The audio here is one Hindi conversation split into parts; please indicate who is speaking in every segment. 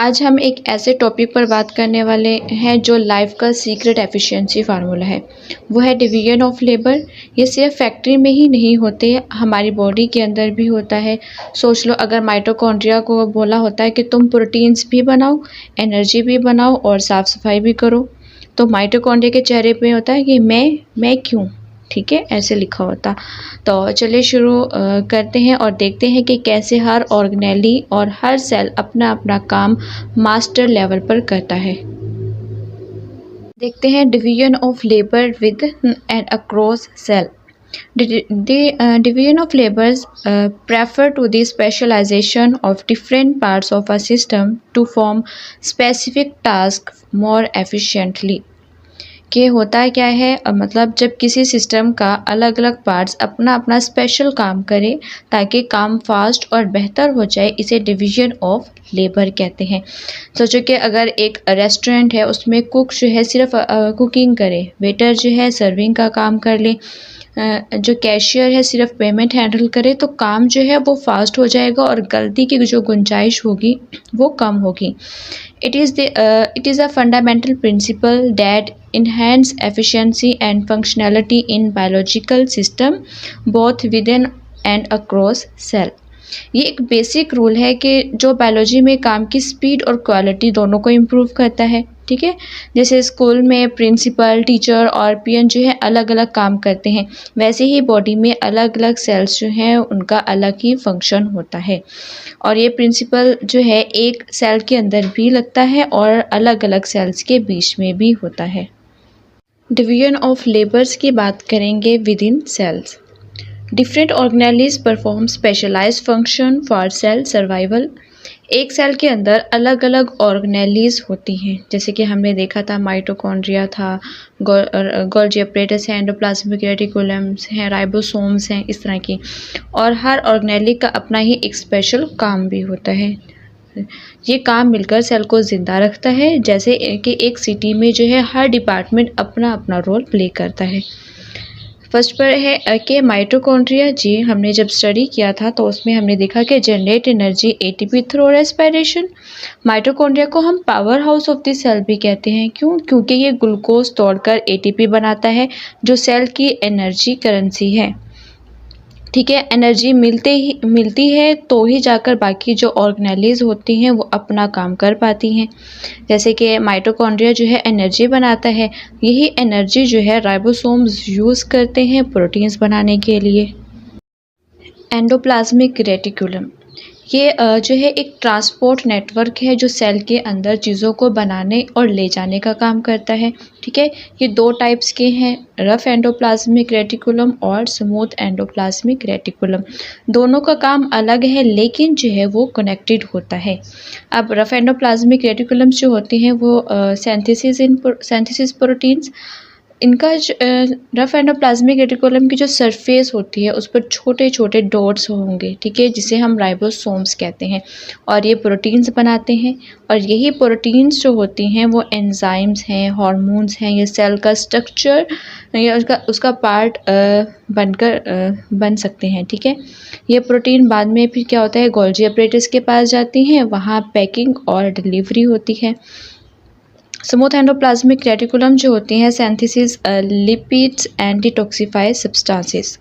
Speaker 1: आज हम एक ऐसे टॉपिक पर बात करने वाले हैं जो लाइफ का सीक्रेट एफिशिएंसी फार्मूला है। वो है डिवीजन ऑफ लेबर। ये सिर्फ फैक्ट्री में ही नहीं होते, हमारी बॉडी के अंदर भी होता है। सोच लो, अगर माइटोकॉन्ड्रिया को बोला होता है कि तुम प्रोटीन्स भी बनाओ, एनर्जी भी बनाओ और साफ सफाई भी करो, तो माइटोकॉन्ड्रिया के चेहरे पे होता है कि मैं क्यों, ठीक है, ऐसे लिखा होता। तो चलिए शुरू करते हैं और देखते हैं कि कैसे हर ऑर्गेनेली और हर सेल अपना अपना काम मास्टर लेवल पर करता है। देखते हैं division of labour with and across cell. Division of labors prefer to the specialization of different parts of a system to form specific tasks more efficiently। कि होता क्या है, मतलब जब किसी सिस्टम का अलग अलग पार्ट्स अपना अपना स्पेशल काम करे ताकि काम फास्ट और बेहतर हो जाए, इसे डिवीजन ऑफ लेबर कहते हैं। सोचो कि अगर एक रेस्टोरेंट है, उसमें कुक जो है सिर्फ कुकिंग करे, वेटर जो है सर्विंग का काम कर ले, जो कैशियर है सिर्फ पेमेंट हैंडल करे, तो काम जो है वो फास्ट हो जाएगा और गलती की जो गुंजाइश होगी वो कम होगी। It is a fundamental principle that enhance efficiency and functionality in biological system both within and across cell। ये एक बेसिक रूल है कि जो बायोलॉजी में काम की स्पीड और क्वालिटी दोनों को इम्प्रूव करता है, ठीक है। जैसे स्कूल में प्रिंसिपल, टीचर और पीएन जो है अलग अलग काम करते हैं, वैसे ही बॉडी में अलग अलग सेल्स जो हैं उनका अलग ही फंक्शन होता है। और ये प्रिंसिपल जो है एक सेल के अंदर भी लगता है और अलग अलग सेल्स के बीच में भी होता है। डिवीजन ऑफ लेबर्स की बात करेंगे within cells. Different organelles perform specialised function for cell survival. एक सेल के अंदर अलग अलग ऑर्गेनेलीज होती हैं, जैसे कि हमने देखा था माइटोकॉन्ड्रिया था, गोल्जी अपरेटस है, एंडोप्लाज्मिक रेटिकुलम्स हैं, राइबोसोम्स हैं, इस तरह की। और हर ऑर्गेनेली का अपना ही एक स्पेशल काम भी होता है। ये काम मिलकर सेल को ज़िंदा रखता है, जैसे कि एक सिटी में जो है हर डिपार्टमेंट अपना अपना रोल प्ले करता है। फर्स्ट पर है कि माइटोकॉन्ड्रिया जी हमने जब स्टडी किया था तो उसमें हमने देखा कि generate energy ATP through respiration. Mitochondria को हम powerhouse of the cell भी कहते हैं। क्यों? क्योंकि ये ग्लूकोज तोड़कर एटीपी बनाता है, जो सेल की एनर्जी करेंसी है, ठीक है। एनर्जी मिलती है तो ही जाकर बाकी जो ऑर्गेनेलीज होती हैं वो अपना काम कर पाती हैं। जैसे कि माइटोकॉन्ड्रिया जो है एनर्जी बनाता है, यही एनर्जी जो है राइबोसोम्स यूज़ करते हैं प्रोटीन्स बनाने के लिए। एंडोप्लाज्मिक रेटिकुलम ये जो है एक ट्रांसपोर्ट नेटवर्क है जो सेल के अंदर चीज़ों को बनाने और ले जाने का काम करता है, ठीक है। ये दो टाइप्स के हैं, रफ एंडोप्लाज्मिक रेटिकुलम और स्मूथ एंडोप्लाज्मिक रेटिकुलम। दोनों का काम अलग है लेकिन जो है वो कनेक्टेड होता है। अब रफ एंडोप्लाज्मिक रेटिकुलम्स जो होते हैं वो सिंथेसिस प्रोटीन्स, इनका रफ एंडोप्लाज्मिक रेटिकुलम की जो सरफेस होती है उस पर छोटे छोटे डॉट्स होंगे, ठीक है, जिसे हम राइबोसोम्स कहते हैं, और ये प्रोटीन्स बनाते हैं। और यही प्रोटीन्स जो होती हैं वो एंजाइम्स हैं, हार्मोन्स हैं, ये सेल का स्ट्रक्चर या उसका पार्ट बन सकते हैं, ठीक है। ये प्रोटीन बाद में फिर क्या होता है, गोल्जी अपरेटस के पास जाती हैं, वहाँ पैकिंग और डिलीवरी होती है। स्मूथ एंडोप्लाज्मिक रेटिकुलम जो होती हैं synthesis lipids and detoxify substances.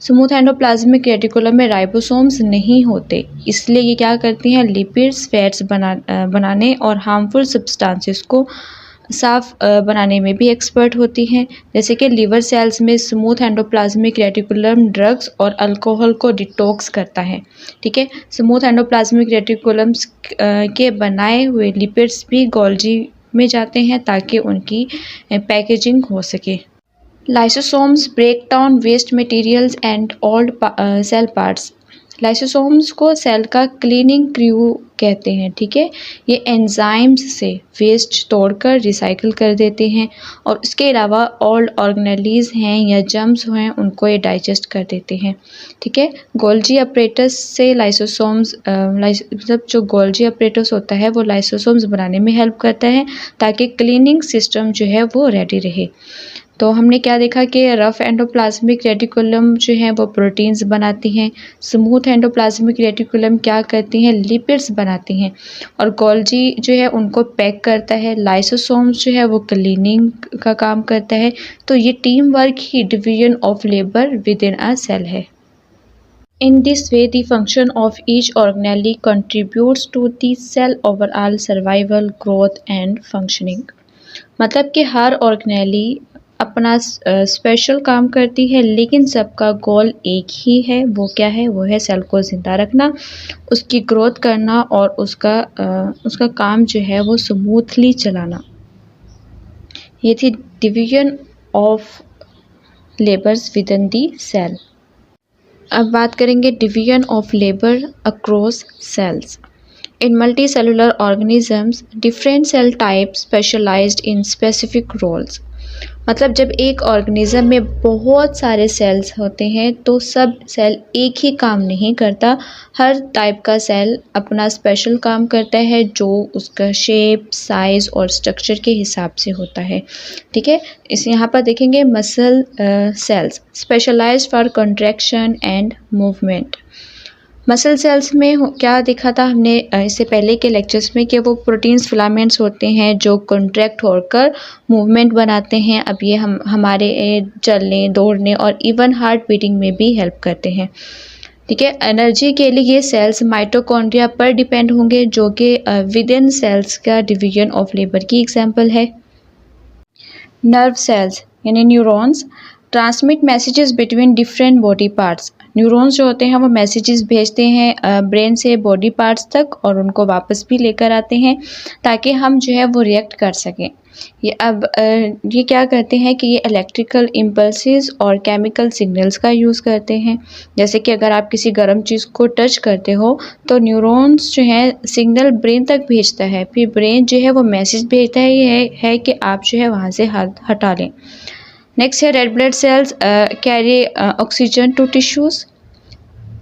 Speaker 1: Smooth endoplasmic reticulum में राइबोसोम्स नहीं होते, इसलिए ये क्या करती हैं, लिपिड्स फैट्स बनाने और हार्मफुल सब्सटेंसेस को साफ बनाने में भी एक्सपर्ट होती हैं। जैसे कि लिवर सेल्स में स्मूथ एंडोप्लाज्मिक रेटिकुलम ड्रग्स और अल्कोहल को डिटॉक्स करता है, ठीक है। स्मूथ एंडोप्लाज्मिक रेटिकुलम्स के बनाए हुए लिपिड्स भी गोल्जी में जाते हैं ताकि उनकी पैकेजिंग हो सके। Lysosomes break down waste materials and old cell parts. Lysosomes को सेल का क्लीनिंग क्रू कहते हैं, ठीक है। ये एंजाइम्स से वेस्ट तोड़कर रिसाइकिल कर देते हैं और इसके अलावा ओल्ड ऑर्गेनेलीज हैं या जर्म्स हैं उनको ये डाइजेस्ट कर देते हैं, ठीक है। गोल्जी अपरेटस से लाइसोसोम्स मतलब जो गोल्जी अपरेटस होता है वो लाइसोसोम्स बनाने में हेल्प करता है ताकि क्लीनिंग सिस्टम जो है वो रेडी रहे। तो हमने क्या देखा कि रफ एंडोप्लाज्मिक रेटिकुलम जो है वो प्रोटीन्स बनाती हैं, स्मूथ एंडोप्लाज्मिक रेटिकुलम क्या करती हैं, लिपिड्स बनाती हैं, और गोल्जी जो है उनको पैक करता है। लाइसोसोम्स जो है वो क्लीनिंग का काम करता है। तो ये टीम वर्क ही division of labour within a cell है। In this way, the function of each organelle contributes to the cell overall survival, growth and functioning. मतलब कि हर ऑर्गेनेली अपना स्पेशल काम करती है, लेकिन सबका गोल एक ही है। वो क्या है? वो है सेल को ज़िंदा रखना, उसकी ग्रोथ करना और उसका काम जो है वो स्मूथली चलाना। ये थी division of labours within the cell. अब बात करेंगे division of labour across cells. In multicellular organisms different cell type specialised in specific roles. मतलब जब एक ऑर्गेनिज्म में बहुत सारे सेल्स होते हैं तो सब सेल एक ही काम नहीं करता, हर टाइप का सेल अपना स्पेशल काम करता है जो उसका शेप, साइज़ और स्ट्रक्चर के हिसाब से होता है। ठीक है, इस यहाँ पर देखेंगे muscle cells specialised for contraction and movement. Muscle cells में क्या देखा था हमने इससे पहले के लेक्चर्स में कि वो प्रोटीन्स फिलामेंट्स होते हैं जो कॉन्ट्रैक्ट होकर मूवमेंट बनाते हैं। अब ये हमारे चलने, दौड़ने और इवन हार्ट बीटिंग में भी हेल्प करते हैं। ठीक है, एनर्जी के लिए ये सेल्स माइटोकॉन्ड्रिया पर डिपेंड होंगे जो कि विद इन सेल्स का डिवीजन ऑफ लेबर की एग्जाम्पल है। नर्व सेल्स यानी neurons transmit messages between different body parts. Neurons जो होते हैं वो मैसेजेस भेजते हैं ब्रेन से बॉडी पार्ट्स तक और उनको वापस भी लेकर आते हैं ताकि हम जो है वो रिएक्ट कर सकें। ये क्या करते हैं कि ये इलेक्ट्रिकल इम्पल्सेस और केमिकल सिग्नल्स का यूज़ करते हैं। जैसे कि अगर आप किसी गर्म चीज़ को टच करते हो तो न्यूरॉन्स जो है सिग्नल ब्रेन तक भेजता है, फिर ब्रेन जो है वो मैसेज भेजता है ये है कि आप जो है वहाँ से हटा लें। नेक्स्ट है red blood cells carry oxygen to tissues.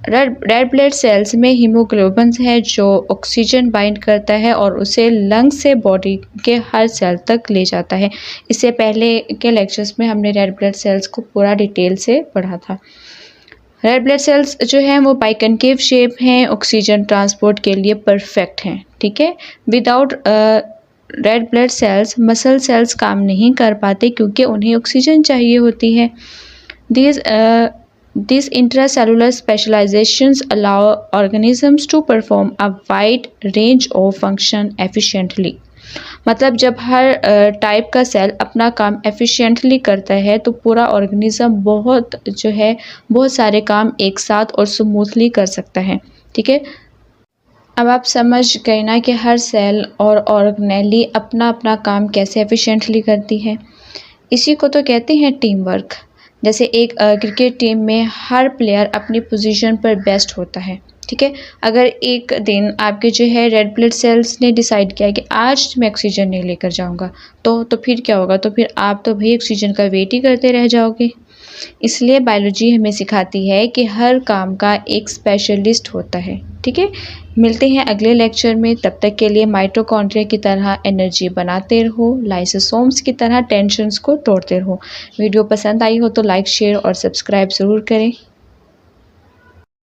Speaker 1: Red blood cells में हीमोग्लोबिन है जो ऑक्सीजन बाइंड करता है और उसे लंग्स से बॉडी के हर सेल तक ले जाता है। इससे पहले के लेक्चर्स में हमने रेड ब्लड सेल्स को पूरा डिटेल से पढ़ा था। रेड ब्लड सेल्स जो हैं वो बाइकनकेव शेप हैं, ऑक्सीजन ट्रांसपोर्ट के लिए परफेक्ट हैं। ठीक है, without red blood sales muscle cells काम नहीं कर पाते क्योंकि उन्हें ऑक्सीजन चाहिए होती है। These intracellular specializations allow organisms to perform a wide range of function efficiently. मतलब जब हर टाइप का सेल अपना काम एफिशिएंटली करता है तो पूरा ऑर्गेनिज्म बहुत सारे काम एक साथ और स्मूथली कर सकता है। ठीक है, अब आप समझ गए ना कि हर सेल और ऑर्गेनेली अपना अपना काम कैसे एफिशिएंटली करती है। इसी को तो कहते हैं टीम वर्क। जैसे एक क्रिकेट टीम में हर प्लेयर अपनी पोजीशन पर बेस्ट होता है। ठीक है, अगर एक दिन आपके जो है रेड ब्लड सेल्स ने डिसाइड किया कि आज मैं ऑक्सीजन नहीं लेकर जाऊंगा तो फिर क्या होगा? तो फिर आप तो भाई ऑक्सीजन का वेट ही करते रह जाओगे। इसलिए बायोलॉजी हमें सिखाती है कि हर काम का एक स्पेशलिस्ट होता है। ठीक है, मिलते हैं अगले लेक्चर में। तब तक के लिए माइटोकॉन्ड्रिया की तरह एनर्जी बनाते रहो, लाइसोसोम्स की तरह टेंशन्स को तोड़ते रहो। वीडियो पसंद आई हो तो लाइक, शेयर और सब्सक्राइब ज़रूर करें।